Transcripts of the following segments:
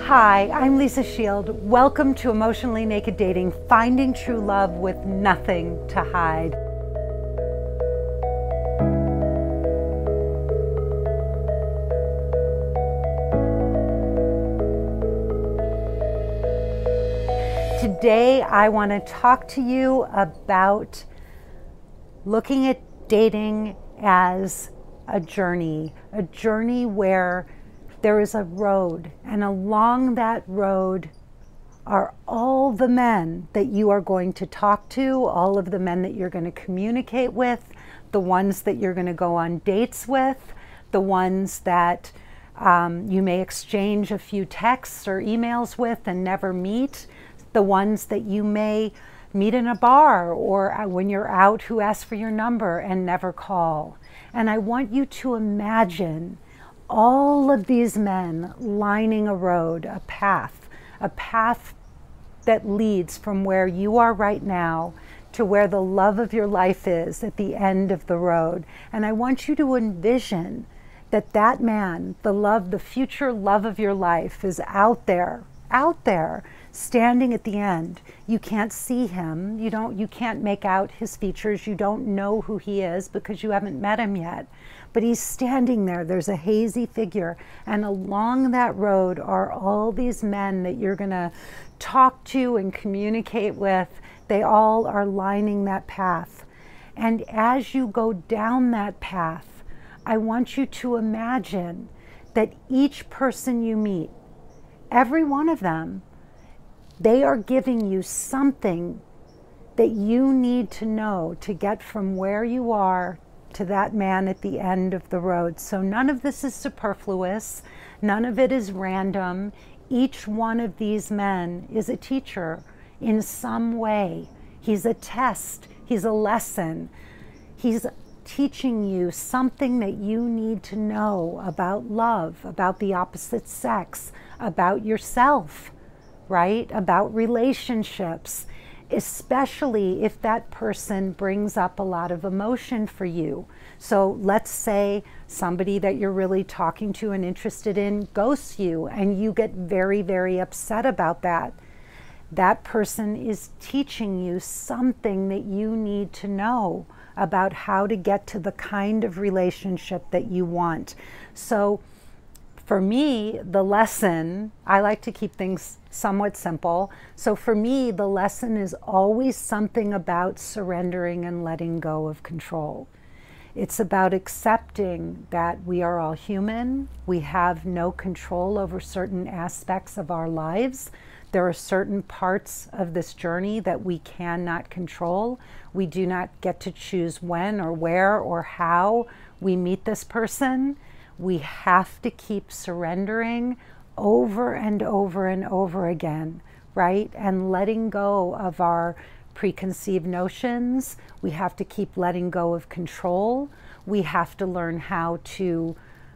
Hi, I'm Lisa Shield. Welcome to Emotionally Naked Dating, finding true love with nothing to hide. Today, I want to talk to you about looking at dating as a journey where there is a road, and along that road are all the men that you are going to talk to, all of the men that you're going to communicate with, the ones that you're going to go on dates with, the ones that you may exchange a few texts or emails with and never meet, the ones that you may meet in a bar or when you're out who ask for your number and never call. And I want you to imagine all of these men lining a road, a path that leads from where you are right now to where the love of your life is at the end of the road. And I want you to envision that that man, the future love of your life, is out there, standing at the end. You can't see him. You can't make out his features. You don't know who he is because you haven't met him yet. But he's standing there. There's a hazy figure. And along that road are all these men that you're going to talk to and communicate with. They all are lining that path. And as you go down that path, I want you to imagine that each person you meet, every one of them, they are giving you something that you need to know to get from where you are to that man at the end of the road. So none of this is superfluous. None of it is random. Each one of these men is a teacher in some way. He's a test. He's a lesson. He's teaching you something that you need to know about love, about the opposite sex, about yourself, right? About relationships, especially if that person brings up a lot of emotion for you. So let's say somebody that you're really talking to and interested in ghosts you, and you get very, very upset about that. That person is teaching you something that you need to know about how to get to the kind of relationship that you want. So for me, the lesson, I like to keep things somewhat simple. So for me, the lesson is always something about surrendering and letting go of control. It's about accepting that we are all human. We have no control over certain aspects of our lives. There are certain parts of this journey that we cannot control. We do not get to choose when or where or how we meet this person. We have to keep surrendering over and over and over again, right? And letting go of our preconceived notions. We have to keep letting go of control. We have to learn how to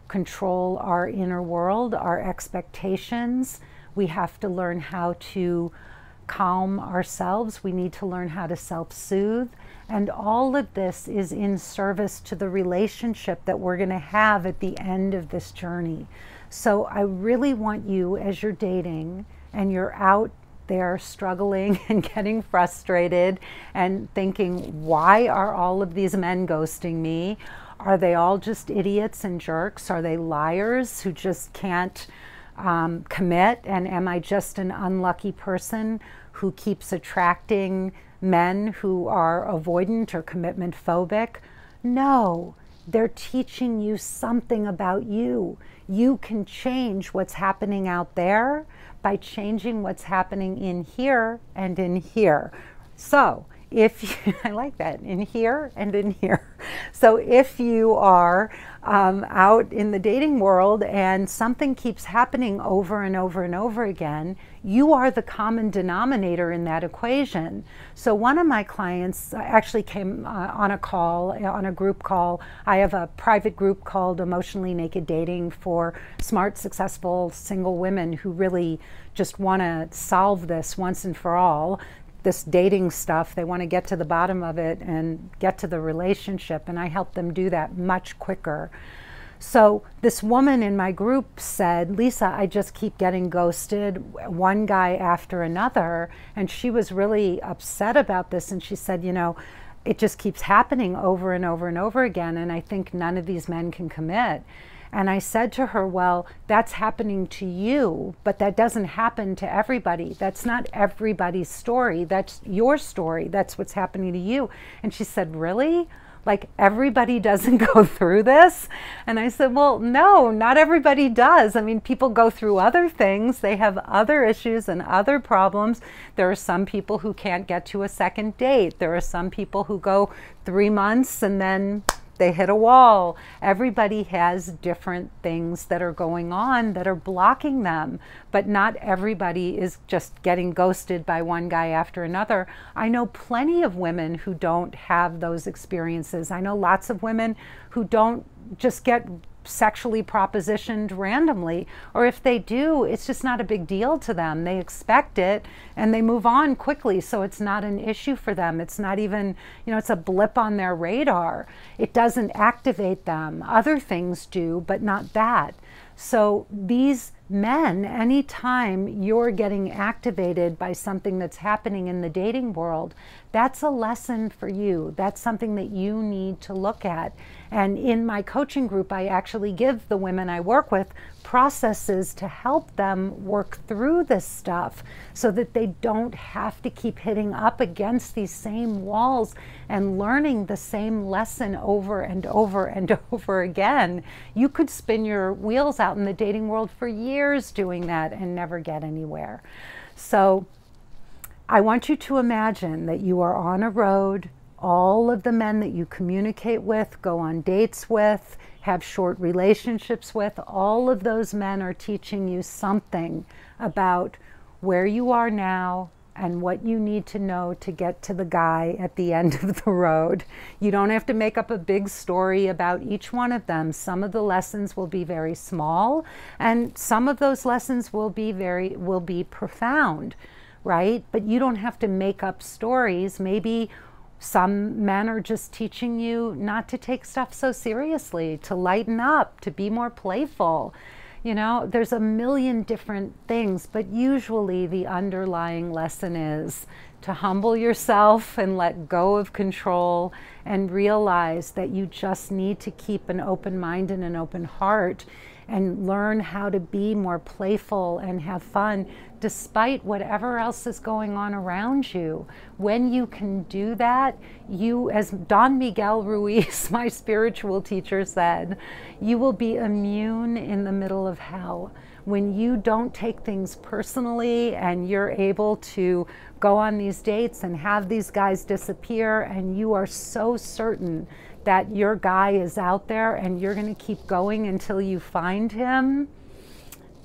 control our inner world, our expectations. We have to learn how to calm ourselves. We need to learn how to self-soothe. And all of this is in service to the relationship that we're going to have at the end of this journey. So I really want you, as you're dating and you're out there struggling and getting frustrated and thinking, why are all of these men ghosting me? Are they all just idiots and jerks? Are they liars who just can't commit? And am I just an unlucky person who keeps attracting men who are avoidant or commitment phobic? No, they're teaching you something about you. You can change what's happening out there by changing what's happening in here and in here. So if you, I like that, in here and in here. So if you are out in the dating world and something keeps happening over and over and over again, you are the common denominator in that equation. So one of my clients actually came on a group call. I have a private group called Emotionally Naked Dating for smart, successful single women who really just want to solve this once and for all. This dating stuff, they want to get to the bottom of it and get to the relationship, and I help them do that much quicker. So this woman in my group said, Lisa, I just keep getting ghosted, one guy after another. And she was really upset about this. And she said, you know, it just keeps happening over and over and over again. And I think none of these men can commit. And I said to her, well, that's happening to you, but that doesn't happen to everybody. That's not everybody's story. That's your story. That's what's happening to you. And she said, really? Like everybody doesn't go through this? And I said, well, no, not everybody does. I mean, people go through other things. They have other issues and other problems. There are some people who can't get to a second date. There are some people who go 3 months and then they hit a wall. Everybody has different things that are going on that are blocking them, but not everybody is just getting ghosted by one guy after another. I know plenty of women who don't have those experiences. I know lots of women who don't just get sexually propositioned randomly, or if they do, it's just not a big deal to them. They expect it and they move on quickly, so it's not an issue for them. It's not even, you know, it's a blip on their radar. It doesn't activate them. Other things do, but not that. So these men, anytime you're getting activated by something that's happening in the dating world, that's a lesson for you. That's something that you need to look at. And in my coaching group, I actually give the women I work with processes to help them work through this stuff so that they don't have to keep hitting up against these same walls and learning the same lesson over and over and over again. You could spin your wheels out in the dating world for years doing that and never get anywhere. So I want you to imagine that you are on a road. All of the men that you communicate with, go on dates with, have short relationships with, all of those men are teaching you something about where you are now and what you need to know to get to the guy at the end of the road. You don't have to make up a big story about each one of them. Some of the lessons will be very small, and some of those lessons will be profound, right? But you don't have to make up stories. Maybe some men are just teaching you not to take stuff so seriously, to lighten up, to be more playful. You know, there's a million different things, but usually the underlying lesson is to humble yourself and let go of control and realize that you just need to keep an open mind and an open heart and learn how to be more playful and have fun despite whatever else is going on around you. When you can do that, you, as Don Miguel Ruiz, my spiritual teacher, said, you will be immune in the middle of hell. When you don't take things personally and you're able to go on these dates and have these guys disappear, and you are so certain that your guy is out there and you're going to keep going until you find him,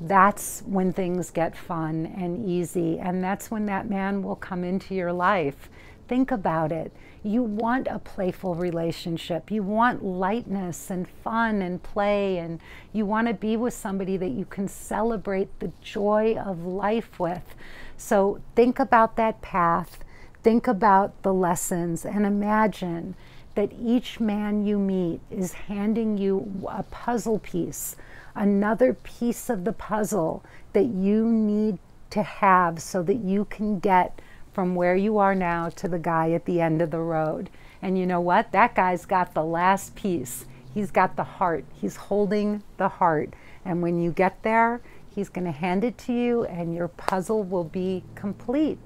that's when things get fun and easy, and that's when that man will come into your life. Think about it. You want a playful relationship. You want lightness and fun and play, and you want to be with somebody that you can celebrate the joy of life with. So think about that path. Think about the lessons and imagine that each man you meet is handing you a puzzle piece, another piece of the puzzle that you need to have so that you can get from where you are now to the guy at the end of the road. And you know what? That guy's got the last piece. He's got the heart. He's holding the heart. And when you get there, he's going to hand it to you and your puzzle will be complete.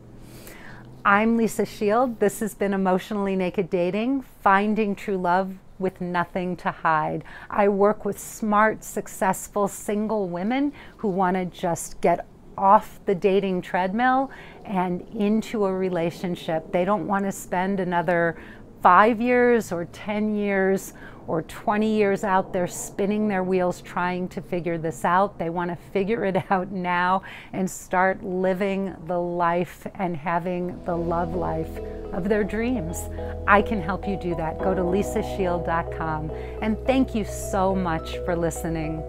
I'm Lisa Shield. This has been Emotionally Naked Dating, finding true love with nothing to hide. I work with smart, successful single women who want to just get off the dating treadmill and into a relationship. They don't want to spend another 5 years or 10 years or 20 years out there spinning their wheels trying to figure this out. They want to figure it out now and start living the life and having the love life of their dreams. I can help you do that. Go to lisashield.com, and thank you so much for listening.